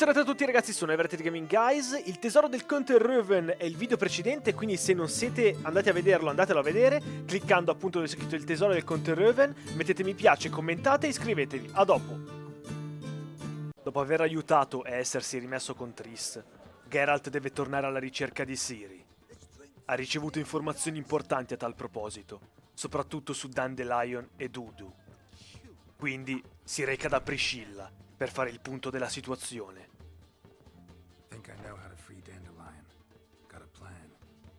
Bentornati a tutti ragazzi, sono Everett di Gaming Guys. Il tesoro del Conte Raven è il video precedente, quindi se non siete andati a vederlo, andatelo a vedere cliccando appunto dove c'è scritto il tesoro del Conte Raven. Mettete mi piace, commentate e iscrivetevi. A dopo. Dopo aver aiutato e essersi rimesso con Triss, Geralt deve tornare alla ricerca di Ciri. Ha ricevuto informazioni importanti a tal proposito, soprattutto su Dandelion e Dudu. Quindi si reca da Priscilla per fare il punto della situazione. Think I know how to free Dandelion. Got a plan,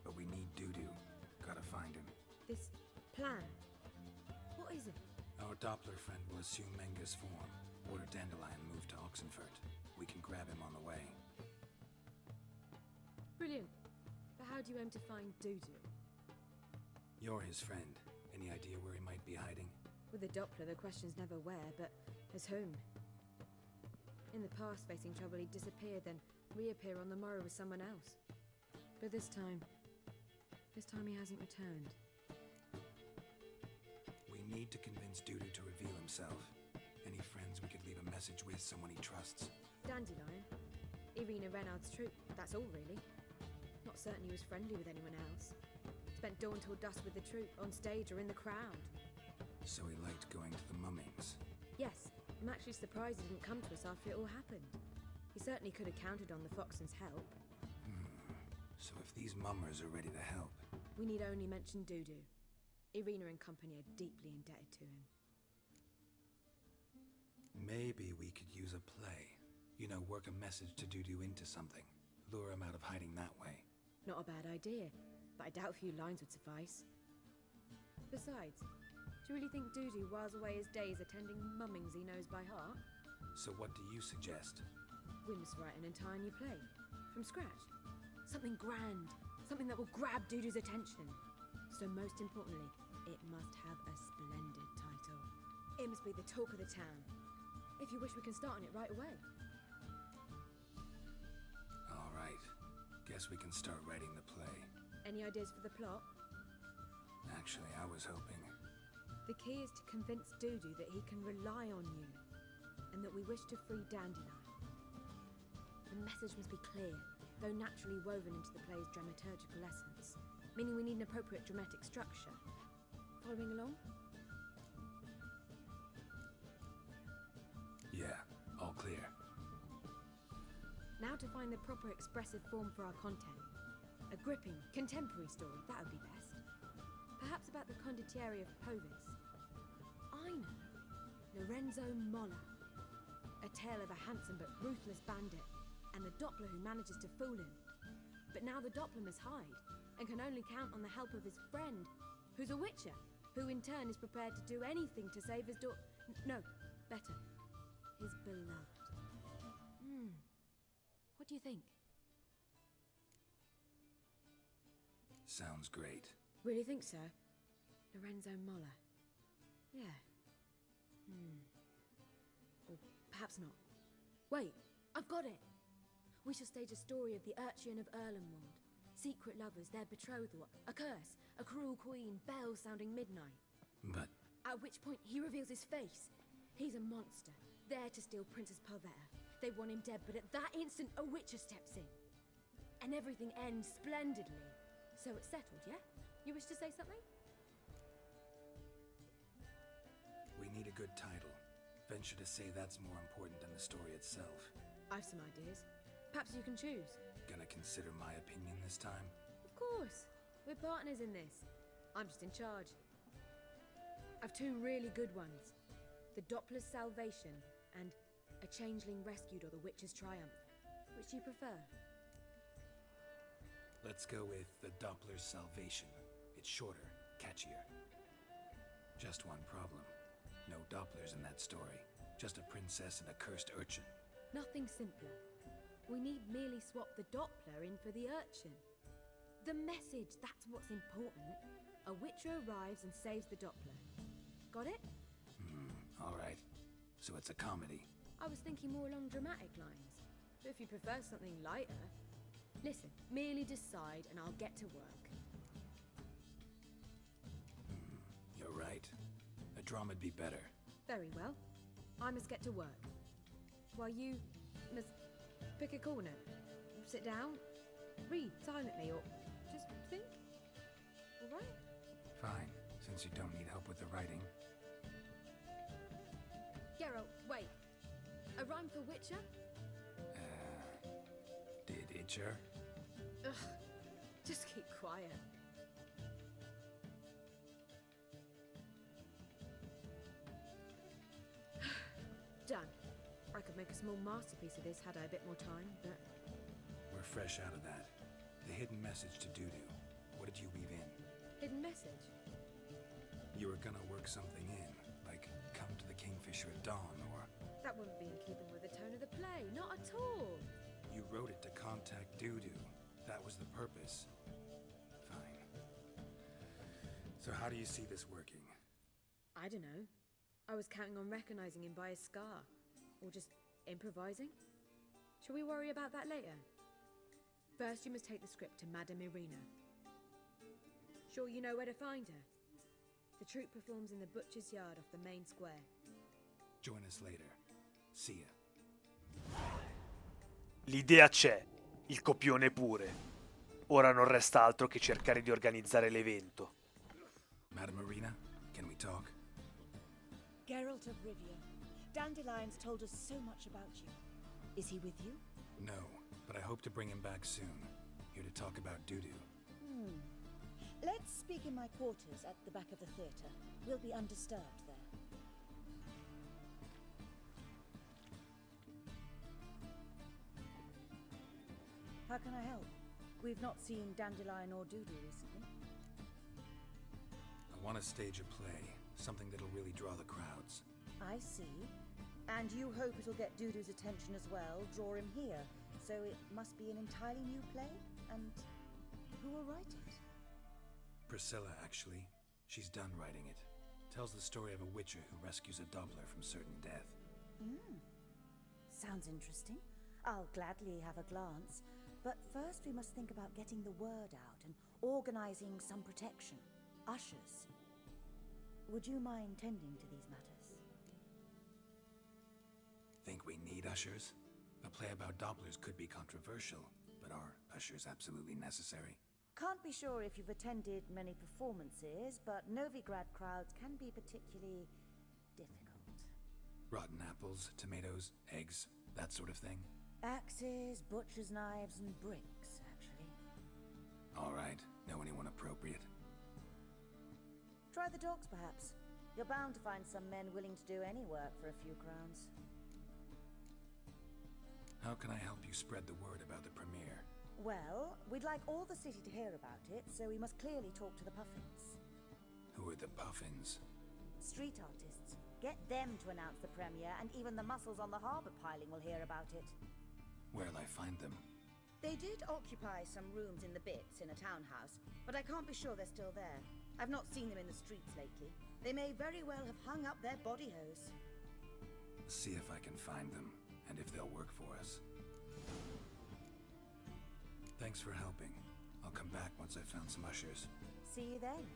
but we need Dudu. Gotta find him. This plan? What is it? Our Doppler friend will assume Menga's form. Order Dandelion moved to Oxenfurt. We can grab him on the way. Brilliant. But how do you aim to find Dudu? You're his friend. Any idea where he might be hiding? With the Doppler, the question's never where, but as whom. In the past, facing trouble, he'd disappear, then reappear on the morrow with someone else. But this time he hasn't returned. We need to convince Dudu to reveal himself. Any friends we could leave a message with, someone he trusts. Dandelion? Irina Renard's troupe, that's all really. Not certain he was friendly with anyone else. Spent dawn till dusk with the troupe, on stage or in the crowd. So he liked going to the mummings. Yes, I'm actually surprised he didn't come to us after it all happened. He certainly could have counted on the Foxen's help. So if these mummers are ready to help... We need only mention Dudu. Irina and company are deeply indebted to him. Maybe we could use a play. You know, work a message to Dudu into something. Lure him out of hiding that way. Not a bad idea, but I doubt a few lines would suffice. Besides, do you really think Dudu whiles away his days attending mummings he knows by heart? So what do you suggest? We must write an entire new play. From scratch. Something grand. Something that will grab Dudu's attention. So most importantly, it must have a splendid title. It must be the talk of the town. If you wish, we can start on it right away. All right. Guess we can start writing the play. Any ideas for the plot? Actually, I was hoping... The key is to convince Dudu that he can rely on you, and that we wish to free Dandelion. The message must be clear, though naturally woven into the play's dramaturgical essence, meaning we need an appropriate dramatic structure. Following along? Yeah, all clear. Now to find the proper expressive form for our content. A gripping, contemporary story, that would be best. Perhaps about the condottieri of Povis. I know. Lorenzo Molla. A tale of a handsome but ruthless bandit, and the Doppler who manages to fool him. But now the Doppler must hide, and can only count on the help of his friend, who's a witcher, who in turn is prepared to do anything to save his no, better, his beloved. What do you think? Sounds great. Really think so? Lorenzo Molla. Yeah. Or perhaps not. Wait, I've got it! We shall stage a story of the urchin of Erlenwald. Secret lovers, their betrothal, a curse, a cruel queen, bells sounding midnight. But... At which point he reveals his face. He's a monster, there to steal Princess Pavetta. They want him dead, but at that instant a witcher steps in. And everything ends splendidly. So it's settled, yeah? You wish to say something? We need a good title. Venture to say that's more important than the story itself. I've some ideas. Perhaps you can choose. Gonna consider my opinion this time? Of course. We're partners in this. I'm just in charge. I've two really good ones. The Doppler's Salvation and A Changeling Rescued or the Witch's Triumph. Which do you prefer? Let's go with the Doppler's Salvation. It's shorter, catchier. Just one problem. No Dopplers in that story. Just a princess and a cursed urchin. Nothing simpler. We need merely swap the Doppler in for the urchin. The message, that's what's important. A witcher arrives and saves the Doppler. Got it? All right. So it's a comedy. I was thinking more along dramatic lines. But if you prefer something lighter... Listen, merely decide and I'll get to work. You're right. A drama'd be better. Very well. I must get to work. While you must Pick a corner. Sit down. Read silently or just think. All right? Fine, since you don't need help with the writing. Geralt, wait. A rhyme for Witcher? Did Itcher? Ugh. Just keep quiet. Done. I could make a small masterpiece of this had I a bit more time, but... We're fresh out of that. The hidden message to Dudu. What did you weave in? Hidden message? You were gonna work something in, like come to the Kingfisher at dawn, or... That wouldn't be in keeping with the tone of the play, not at all. You wrote it to contact Dudu. That was the purpose. Fine. So how do you see this working? I don't know. I was counting on recognizing him by his scar. Or just improvising. Shall we worry about that later? First, you must take the script to Madame Irina. Sure you know where to find her? The troupe performs in the butcher's yard off the main square. Join us later. See ya. L'idea c'è, il copione pure. Ora non resta altro che cercare di organizzare l'evento. Madame Marina, can we talk? Geralt of Rivia, Dandelion's told us so much about you. Is he with you? No, but I hope to bring him back soon. Here to talk about Dudu. Let's speak in my quarters at the back of the theatre. We'll be undisturbed there. How can I help? We've not seen Dandelion or Dudu recently. I want to stage a play, something that'll really draw the crowds. I see. And you hope it'll get Dudu's attention as well, draw him here. So it must be an entirely new play? And who will write it? Priscilla, actually. She's done writing it. Tells the story of a witcher who rescues a doubler from certain death. Sounds interesting. I'll gladly have a glance. But first we must think about getting the word out and organizing some protection. Ushers. Would you mind tending to these matters? Think we need ushers? A play about Dopplers could be controversial, but are ushers absolutely necessary? Can't be sure if you've attended many performances, but Novigrad crowds can be particularly difficult. Rotten apples, tomatoes, eggs, that sort of thing? Axes, butcher's knives, and bricks, actually. All right, know anyone appropriate? Try the dogs, perhaps. You're bound to find some men willing to do any work for a few crowns. How can I help you spread the word about the premiere? Well, we'd like all the city to hear about it, so we must clearly talk to the Puffins. Who are the Puffins? Street artists. Get them to announce the premiere, and even the mussels on the harbour piling will hear about it. Where'll I find them? They did occupy some rooms in the Bits in a townhouse, but I can't be sure they're still there. I've not seen them in the streets lately. They may very well have hung up their body hose. See if I can find them, and if they'll work for us. Thanks for helping. I'll come back once I've found some ushers. See you then.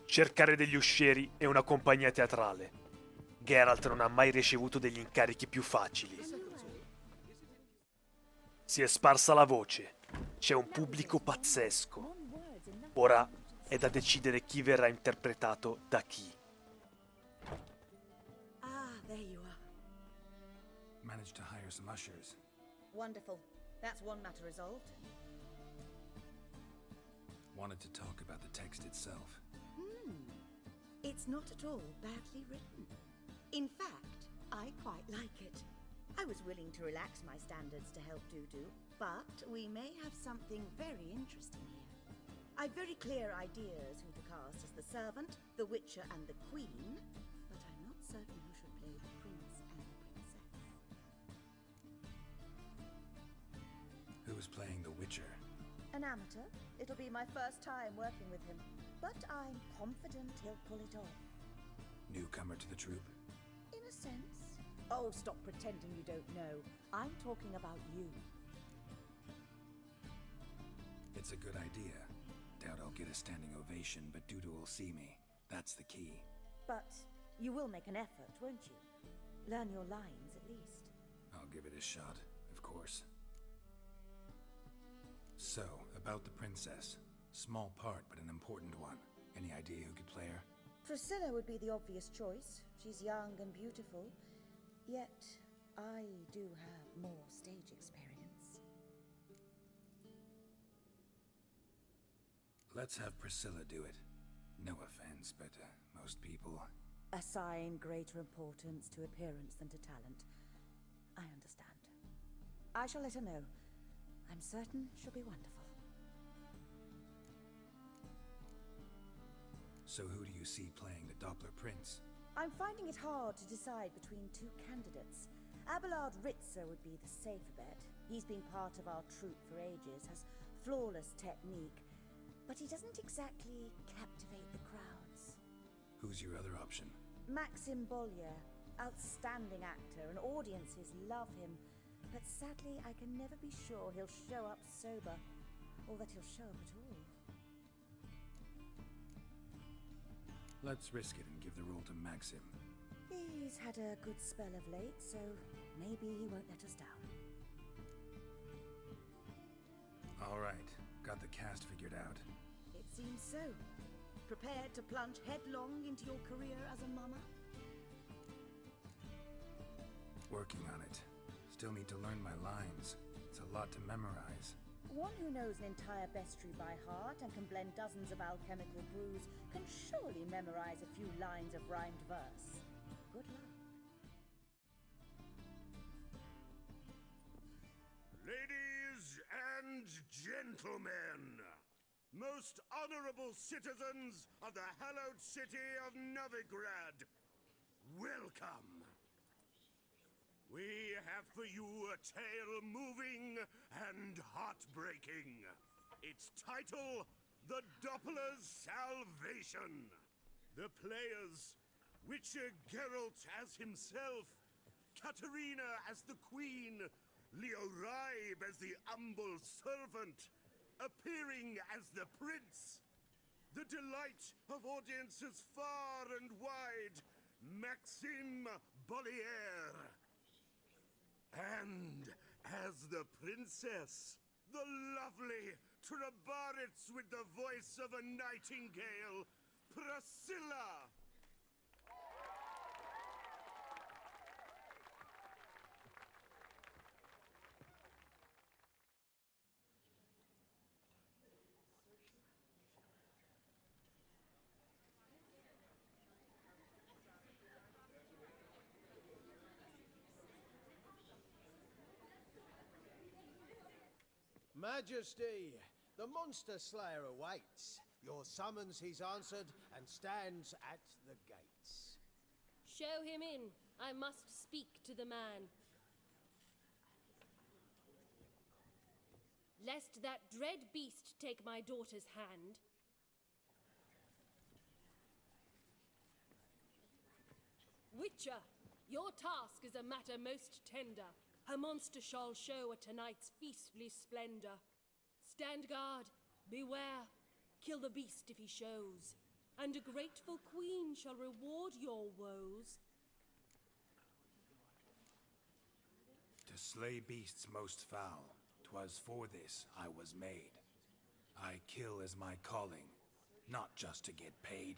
Cercare degli uscieri è una compagnia teatrale. Geralt non ha mai ricevuto degli incarichi più facili. Si è sparsa la voce. C'è un pubblico pazzesco. Ora è da decidere chi verrà interpretato da chi. Ah, there you are. Managed to hire some ushers. Wonderful. That's one matter resolved. Wanted to talk about the text itself. It's not at all badly written. In fact, I quite like it. I was willing to relax my standards to help Dudu, but we may have something very interesting here. I've very clear ideas who to cast as the servant, the witcher, and the queen, but I'm not certain who should play the prince and the princess. Who's playing the Witcher? An amateur. It'll be my first time working with him, but I'm confident he'll pull it off. Newcomer to the troupe? In a sense. Oh, stop pretending you don't know. I'm talking about you. It's a good idea. Doubt I'll get a standing ovation, but Dudu will see me. That's the key. But you will make an effort, won't you? Learn your lines, at least. I'll give it a shot, of course. So, about the princess. Small part, but an important one. Any idea who could play her? Priscilla would be the obvious choice. She's young and beautiful. Yet, I do have more stage experience. Let's have Priscilla do it. No offense, but most people... Assign greater importance to appearance than to talent. I understand. I shall let her know. I'm certain she'll be wonderful. So who do you see playing the Doppler Prince? I'm finding it hard to decide between two candidates. Abelard Ritzer would be the safer bet. He's been part of our troupe for ages, has flawless technique, but he doesn't exactly captivate the crowds. Who's your other option? Maxim Bollier, outstanding actor, and audiences love him. But sadly, I can never be sure he'll show up sober, or that he'll show up at all. Let's risk it and give the role to Maxim. He's had a good spell of late, so maybe he won't let us down. All right, got the cast figured out. It seems so. Prepared to plunge headlong into your career as a mama? Working on it. Still need to learn my lines. It's a lot to memorize. One who knows an entire bestiary by heart and can blend dozens of alchemical brews can surely memorize a few lines of rhymed verse. Good luck. Ladies and gentlemen, most honorable citizens of the hallowed city of Novigrad, welcome. We have for you a tale moving and heartbreaking. Its title, The Doppler's Salvation. The players, Witcher Geralt as himself, Katerina as the queen, Leo Raib as the humble servant, appearing as the prince. The delight of audiences far and wide, Maxim Bollier. And as the princess, the lovely Trabaritz with the voice of a nightingale, Priscilla. Majesty, the monster slayer awaits. Your summons he's answered and stands at the gates. Show him in. I must speak to the man. Lest that dread beast take my daughter's hand. Witcher, your task is a matter most tender. Her monster shall show at tonight's feastly splendor. Stand guard, beware, kill the beast if he shows, and a grateful queen shall reward your woes. To slay beasts most foul, 'twas for this I was made. I kill as my calling, not just to get paid.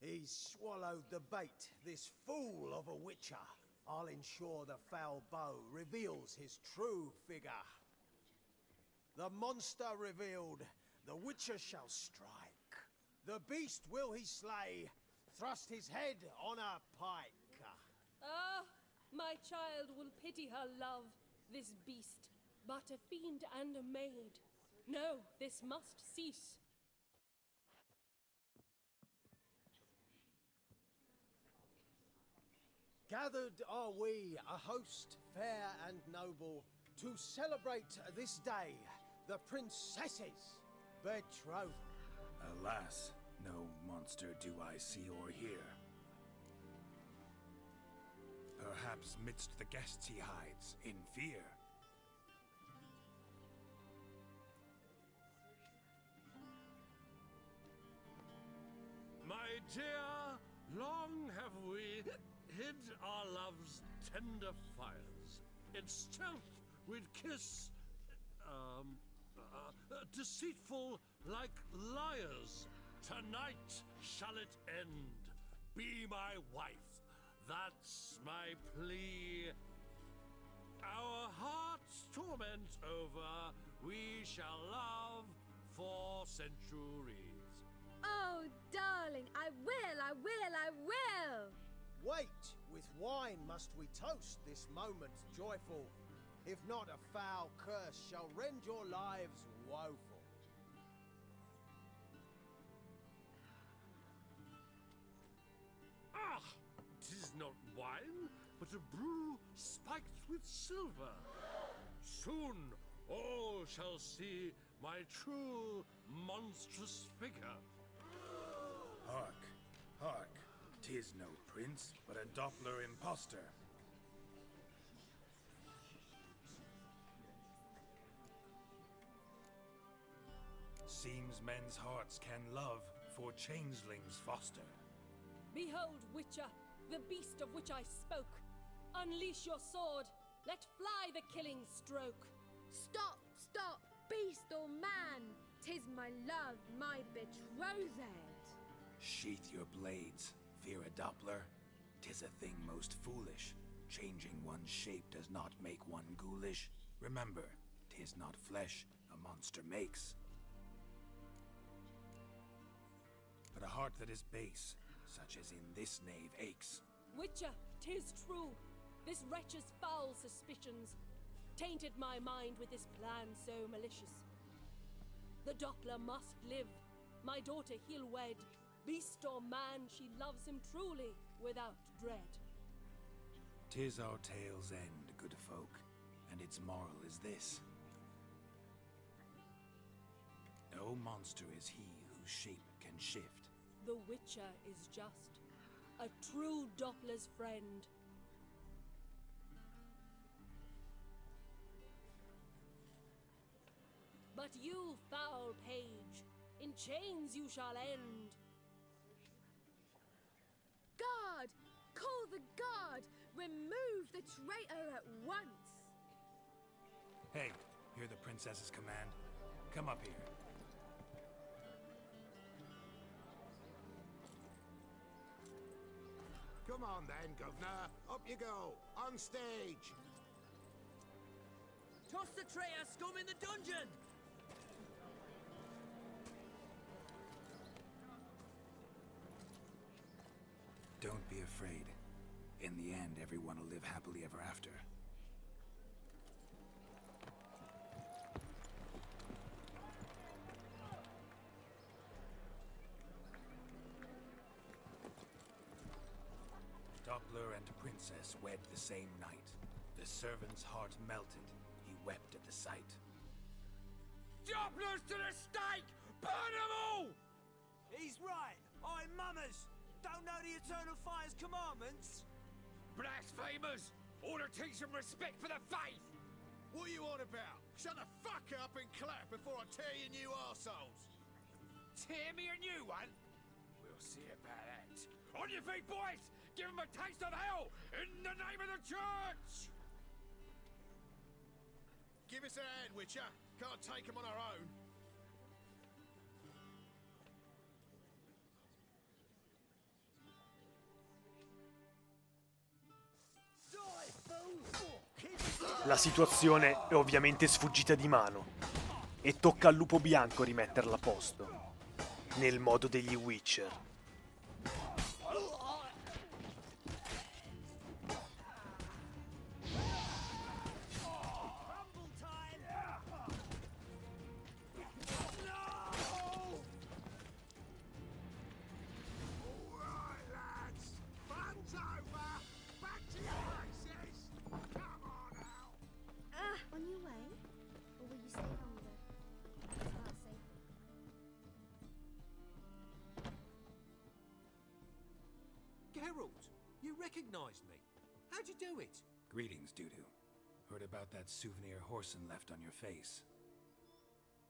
He's swallowed the bait, this fool of a witcher. I'll ensure the foul bow reveals his true figure. The monster revealed, the witcher shall strike. The beast will he slay, thrust his head on a pike. Ah, my child will pity her love, this beast, but a fiend and a maid. No, this must cease. Gathered are we, a host fair and noble, to celebrate this day, the princess's betrothal. Alas, no monster do I see or hear. Perhaps midst the guests he hides, in fear. My dear, long have we hid our love's tender fires. in stealth we'd kiss. Deceitful like liars. Tonight shall it end. Be my wife. That's my plea. Our hearts torment over, we shall love for centuries. Oh, darling, I will, I will, I will! Wait, with wine must we toast this moment joyful. If not, a foul curse shall rend your lives woeful. Ah, 'tis not wine, but a brew spiked with silver. Soon all shall see my true monstrous figure. Hark, hark. 'Tis no prince, but a Doppler impostor. Seems men's hearts can love, for changelings foster. Behold, Witcher, the beast of which I spoke. Unleash your sword. Let fly the killing stroke. Stop, stop, beast or man! 'Tis my love, my betrothed. Sheath your blades, fear a Doppler. 'Tis a thing most foolish. Changing one's shape does not make one ghoulish. Remember, 'tis not flesh a monster makes, but a heart that is base, such as in this knave aches. Witcher, 'tis true. This wretch's foul suspicions tainted my mind with this plan so malicious. The Doppler must live. My daughter he'll wed. Beast or man, she loves him truly, without dread. 'Tis our tale's end, good folk, and its moral is this. No monster is he whose shape can shift. The Witcher is just a true Doppler's friend. But you, foul page, in chains you shall end. Guard! Call the guard! Remove the traitor at once! Hey, hear the princess's command? Come up here. Come on then, Governor. Up you go. On stage. Toss the traitor scum in the dungeon! Don't be afraid. In the end, everyone will live happily ever after. Doppler and princess wed the same night. The servant's heart melted. He wept at the sight. Dopplers to the stake! Burn them all! He's right. I'm mummers. Don't know the Eternal Fire's commandments? Blasphemers! Order teach them respect for the faith! What are you on about? Shut the fuck up and clap before I tear you new arseholes. Tear me a new one? We'll see about that. On your feet, boys! Give them a taste of hell in the name of the church! Give us a hand, Witcher. Can't take them on our own. La situazione è ovviamente sfuggita di mano e tocca al lupo bianco rimetterla a posto, nel modo degli Witcher. On your way? Or will you stay longer? Start safely. Geralt, you recognized me. How'd you do it? Greetings, Dudu. Heard about that souvenir Horson left on your face.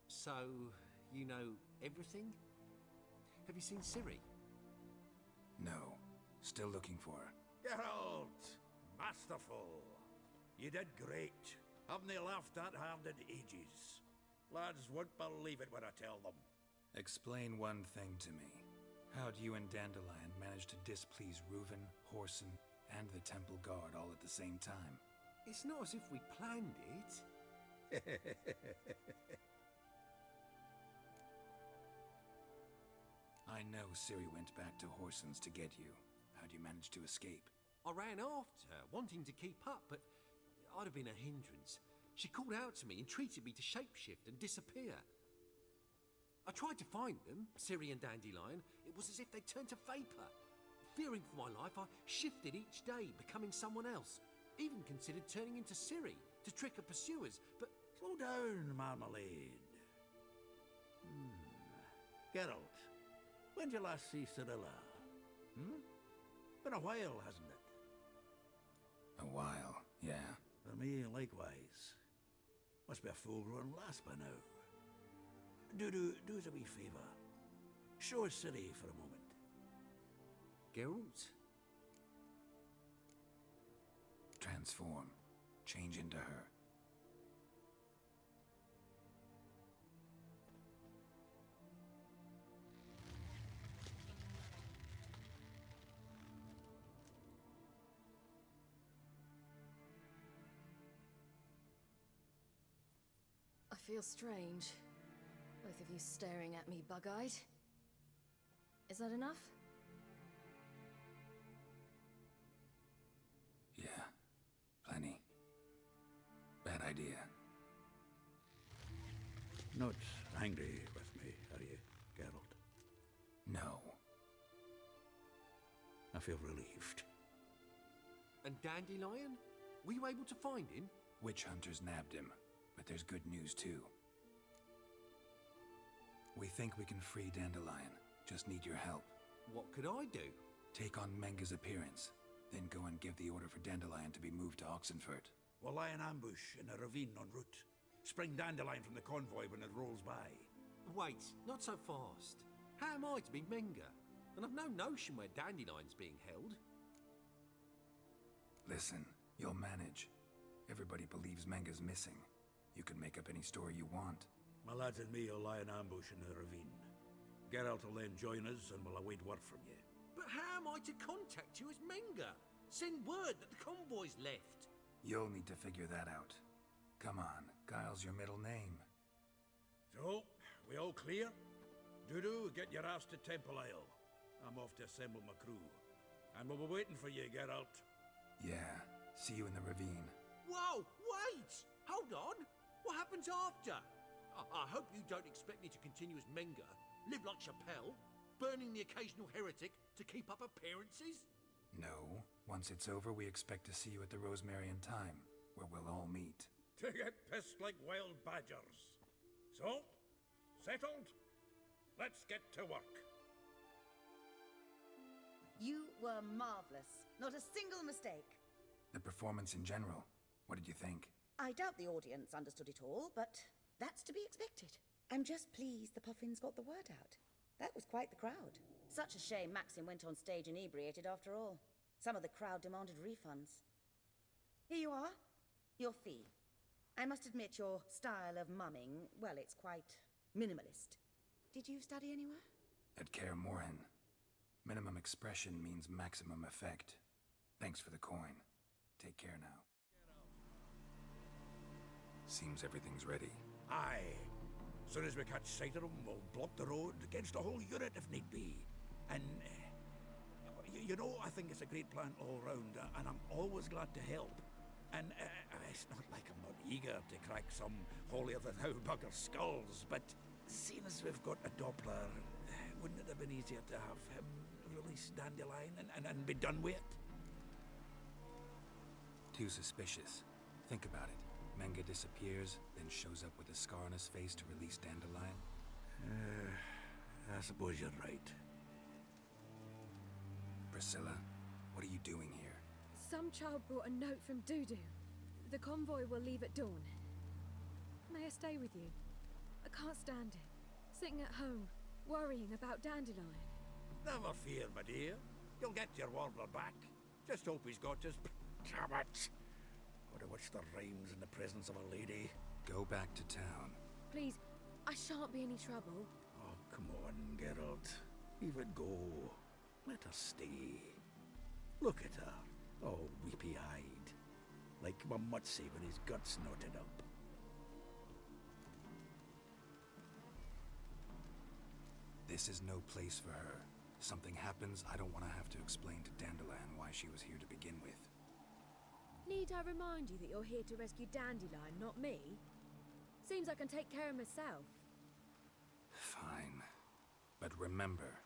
So, you know everything? Have you seen Ciri? No. Still looking for her. Geralt! Masterful! You did great. Haven't they laughed that hard in ages? Lads won't believe it when I tell them. Explain one thing to me. How do you and Dandelion manage to displease Reuven, Whoreson, and the Temple Guard all at the same time? It's not as if we planned it. I know Ciri went back to Whoreson's to get you. How'd you manage to escape? I ran after her, wanting to keep up, but I'd have been a hindrance. She called out to me and treated me to shapeshift and disappear. I tried to find them, Ciri and Dandelion. It was as if they turned to vapor. Fearing for my life, I shifted each day, becoming someone else. Even considered turning into Ciri to trick her pursuers, but... Slow down, Marmalade. Geralt, when'd you last see Cirilla? Been a while, hasn't it? A while, yeah. For me, likewise. Must be a full-grown lass by now. Do us a wee favour. Show us Ciri for a moment. Geralt? Transform. Change into her. I feel strange. Both of you staring at me bug-eyed. Is that enough? Yeah. Plenty. Bad idea. Not angry with me, are you, Geralt? No. I feel relieved. And Dandelion? Were you able to find him? Witch hunters nabbed him, but there's good news too. We think we can free Dandelion. Just need your help. What could I do? Take on Menga's appearance, then go and give the order for Dandelion to be moved to Oxenfurt. We'll lie in ambush in a ravine en route. Spring Dandelion from the convoy when it rolls by. Wait, not so fast. How am I to be Menga? And I've no notion where Dandelion's being held. Listen, you'll manage. Everybody believes Menga's missing. You can make up any story you want. My lads and me will lie in ambush in the ravine. Geralt will then join us and we'll await word from you. But how am I to contact you as Menga? Send word that the convoy's left. You'll need to figure that out. Come on, Guile's your middle name. So, we all clear? Dudu, get your ass to Temple Isle. I'm off to assemble my crew. And we'll be waiting for you, Geralt. Yeah, see you in the ravine. Whoa, wait! Hold on! What happens after? I hope you don't expect me to continue as Menga, live like Chappelle, burning the occasional heretic to keep up appearances? No. Once it's over, we expect to see you at the Rosemary in time, where we'll all meet. To get pissed like wild badgers. So, settled? Let's get to work. You were marvelous. Not a single mistake. The performance in general, what did you think? I doubt the audience understood it all, but that's to be expected. I'm just pleased the Puffins got the word out. That was quite the crowd. Such a shame Maxim went on stage inebriated after all. Some of the crowd demanded refunds. Here you are. Your fee. I must admit your style of mumming, well, it's quite minimalist. Did you study anywhere? At Kaer Morhen. Minimum expression means maximum effect. Thanks for the coin. Take care now. Seems everything's ready. Aye. Soon as we catch sight of them, we'll block the road against a whole unit if need be. And, you know, I think it's a great plan all round, and I'm always glad to help. And it's not like I'm not eager to crack some holier-than-thou bugger's skulls, but seeing as we've got a Doppler, wouldn't it have been easier to have him release Dandelion and be done with it? Too suspicious. Think about it. Menga disappears, then shows up with a scar on his face to release Dandelion. I suppose you're right. Priscilla, what are you doing here? Some child brought a note from Dudu. The convoy will leave at dawn. May I stay with you? I can't stand it. Sitting at home, worrying about Dandelion. Never fear, my dear. You'll get your warbler back. Just hope he's got his... Damn it! Or what's the rhymes in the presence of a lady? Go back to town. Please, I shan't be any trouble. Oh, come on, Geralt. Leave it go. Let her stay. Look at her, all weepy-eyed, like a mutsy with his guts knotted up. This is no place for her. Something happens, I don't want to have to explain to Dandelion why she was here to begin with. Need I remind you that you're here to rescue Dandelion, not me? Seems I can take care of myself. Fine. But remember...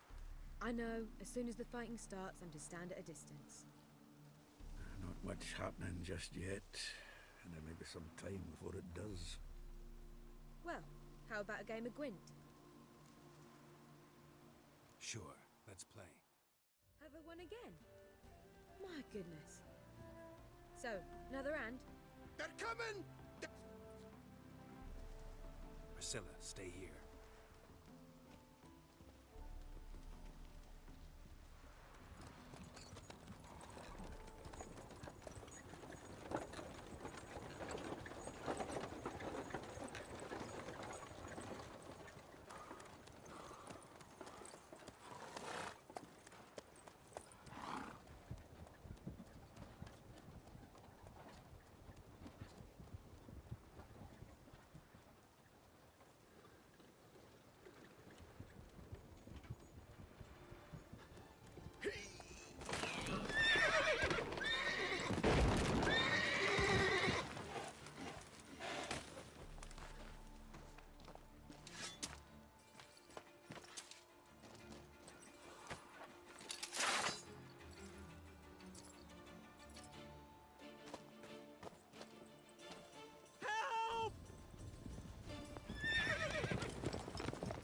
I know, as soon as the fighting starts, I'm to stand at a distance. Not much happening just yet, and there may be some time before it does. Well, how about a game of Gwent? Sure, let's play. Have I won again? My goodness. So, another hand? They're coming! Priscilla, stay here.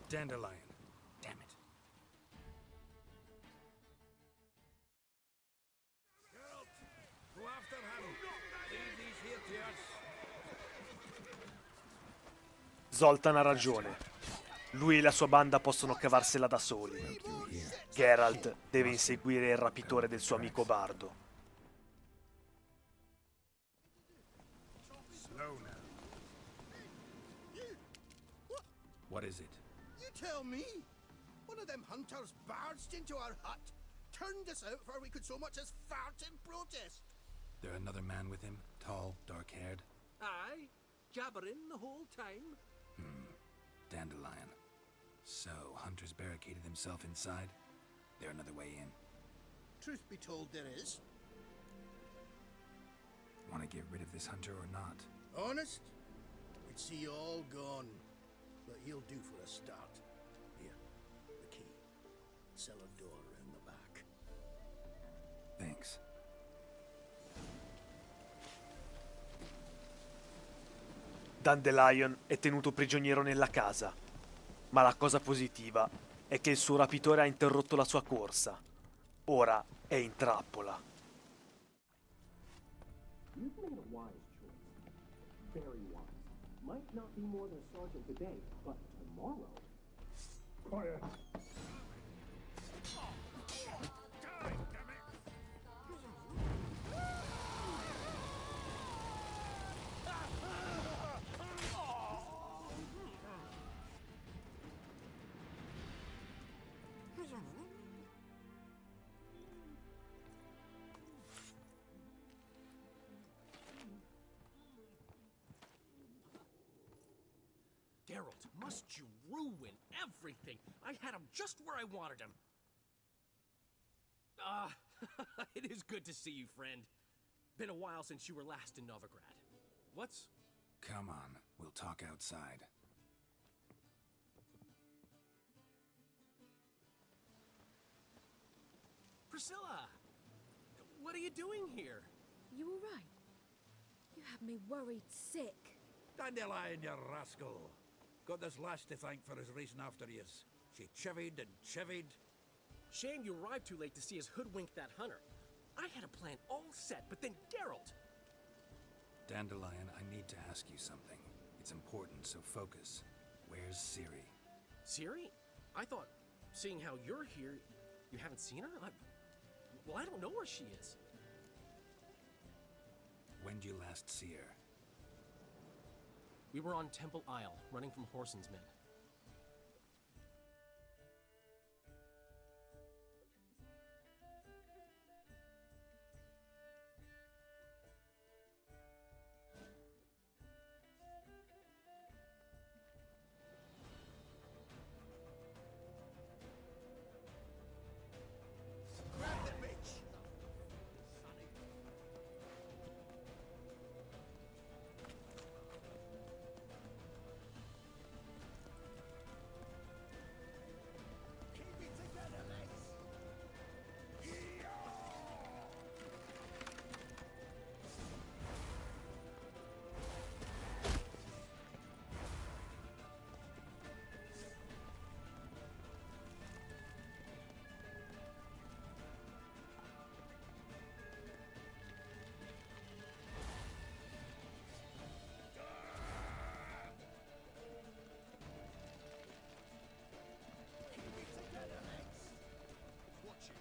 Dandelion. Damn it. Geralt, go after him. Leave these here to us. Zoltan ha ragione. Lui e la sua banda possono cavarsela da soli. Geralt deve inseguire il rapitore del suo amico bardo. Slow now. What is it? You tell me! One of them hunters barged into our hut, turned us out before we could so much as fart in protest. There another man with him? Tall, dark-haired? Aye, jabbering the whole time. Dandelion. So, Hunter's barricaded himself inside? There another way in? Truth be told, there is. Want to get rid of this hunter or not? Honest? We'd see you all gone. But he'll do for a start. Here, the key. Cellar door round the back. Thanks. Dandelion è tenuto prigioniero nella casa, ma la cosa positiva è che il suo rapitore ha interrotto la sua corsa. Ora è in trappola. You've made a wise choice. Very wise. Might not be more than a sergeant today, but tomorrow... Quiet. Geralt, must you ruin everything? I had him just where I wanted him. It is good to see you, friend. Been a while since you were last in Novigrad. What's... Come on, we'll talk outside. Priscilla! What are you doing here? You all right? You had me worried sick. Dandelion, you rascal. Got this lass to thank for his racing after yous. She chivied and chivied. Shame you arrived too late to see us hoodwink that hunter. I had a plan all set, but then Geralt... Dandelion, I need to ask you something. It's important, so focus. Where's Ciri? Ciri? I thought, seeing how you're here, you haven't seen her? Well, I don't know where she is. When did you last see her? We were on Temple Isle, running from Whoreson's men. Grab the bitch! Keep it together, lads! Keep it together, lads! Watch it.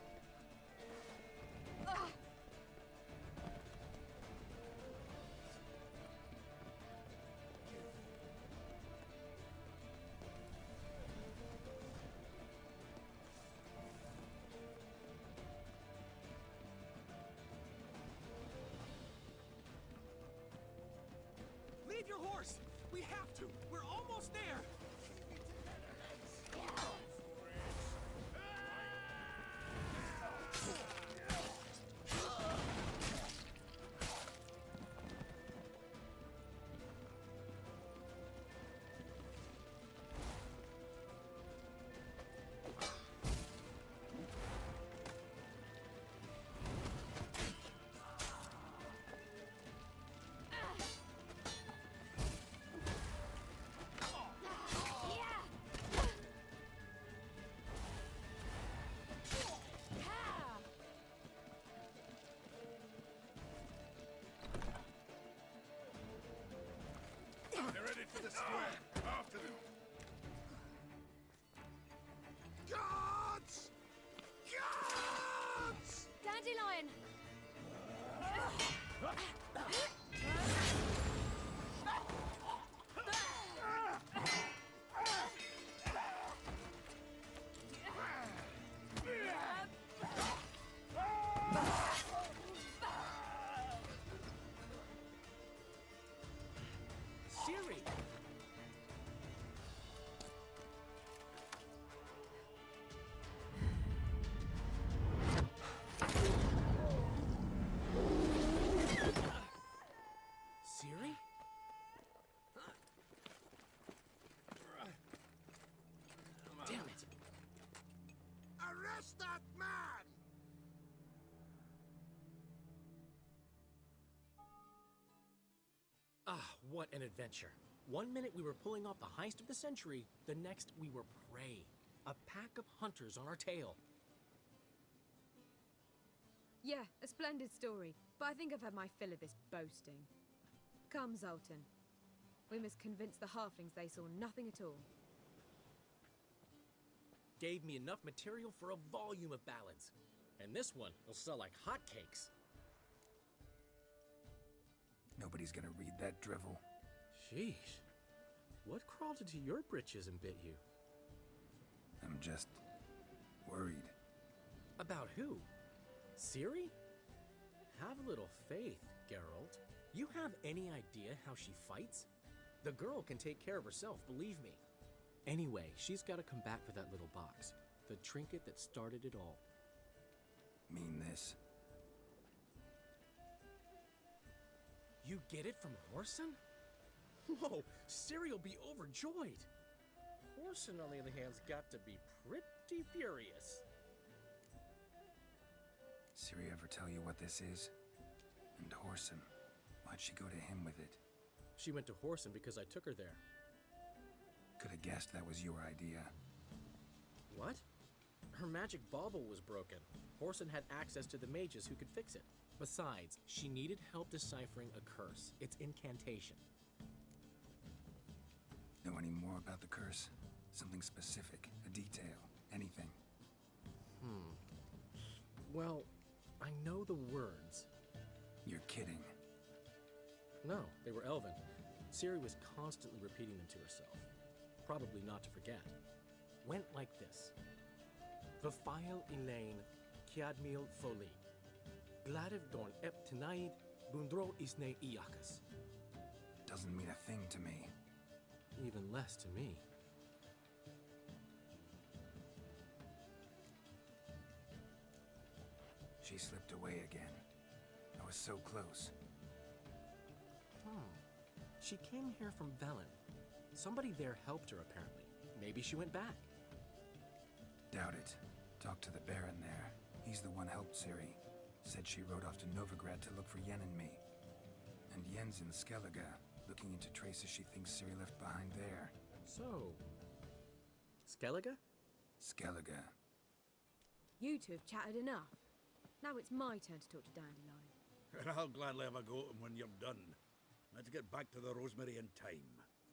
Leave your horse! We have to! We're almost there! Keep it together, lads! They're ready for the square. After them. Guards! Guards! Dandelion! Siri! Siri? Damn it! Arrest that man! Ah, what an adventure. 1 minute we were pulling off the heist of the century, the next we were prey. A pack of hunters on our tail. Yeah, a splendid story, but I think I've had my fill of this boasting. Come, Zoltan. We must convince the halflings they saw nothing at all. Gave me enough material for a volume of ballads. And this one will sell like hotcakes. Nobody's gonna read that drivel. Sheesh. What crawled into your britches and bit you? I'm just worried. About who? Siri? Have a little faith, Geralt. You have any idea how she fights? The girl can take care of herself, believe me. Anyway, she's got to come back for that little box. The trinket that started it all. Mean this? You get it from Whoreson? Whoa, Ciri'll be overjoyed. Whoreson, on the other hand, has got to be pretty furious. Ciri ever tell you what this is? And Whoreson, why'd she go to him with it? She went to Whoreson because I took her there. Could have guessed that was your idea. What? Her magic bauble was broken. Whoreson had access to the mages who could fix it. Besides, she needed help deciphering a curse. It's incantation. Know any more about the curse? Something specific, a detail, anything? Well, I know the words. You're kidding. No, they were Elven. Ciri was constantly repeating them to herself. Probably not to forget. Went like this. Vafile Elaine, Kiadmil Foli. Gladiv Dorn Ep Tanaid, Bundro Isne Iakas. Doesn't mean a thing to me. Even less to me. She slipped away again. I was so close. She came here from Velen. Somebody there helped her, apparently. Maybe she went back. Doubt it. Talked to the Baron there. He's the one helped Ciri. Said she rode off to Novigrad to look for Yen and me. And Yen's in Skellige, looking into traces she thinks Ciri left behind there. So... Skellige? Skellige. You two have chatted enough. Now it's my turn to talk to Dandelion. And I'll gladly have a go at him when you're done. Let's get back to the Rosemary in time.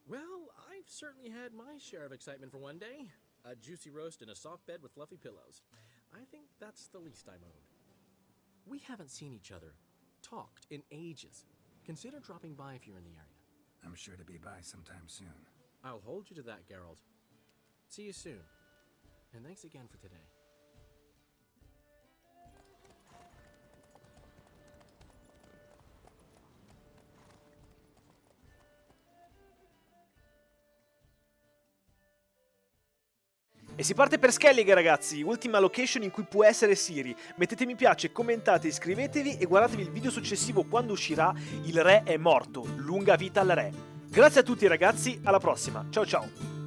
Well, I've certainly had my share of excitement for one day. A juicy roast in a soft bed with fluffy pillows. I think that's the least I'm owed. We haven't seen each other, talked in ages. Consider dropping by if you're in the area. I'm sure to be by sometime soon. I'll hold you to that, Geralt. See you soon. And thanks again for today. E si parte per Skellige, ragazzi, ultima location in cui può essere Ciri. Mettete mi piace, commentate, iscrivetevi e guardatevi il video successivo quando uscirà Il re è morto, lunga vita al re. Grazie a tutti ragazzi, alla prossima, ciao ciao!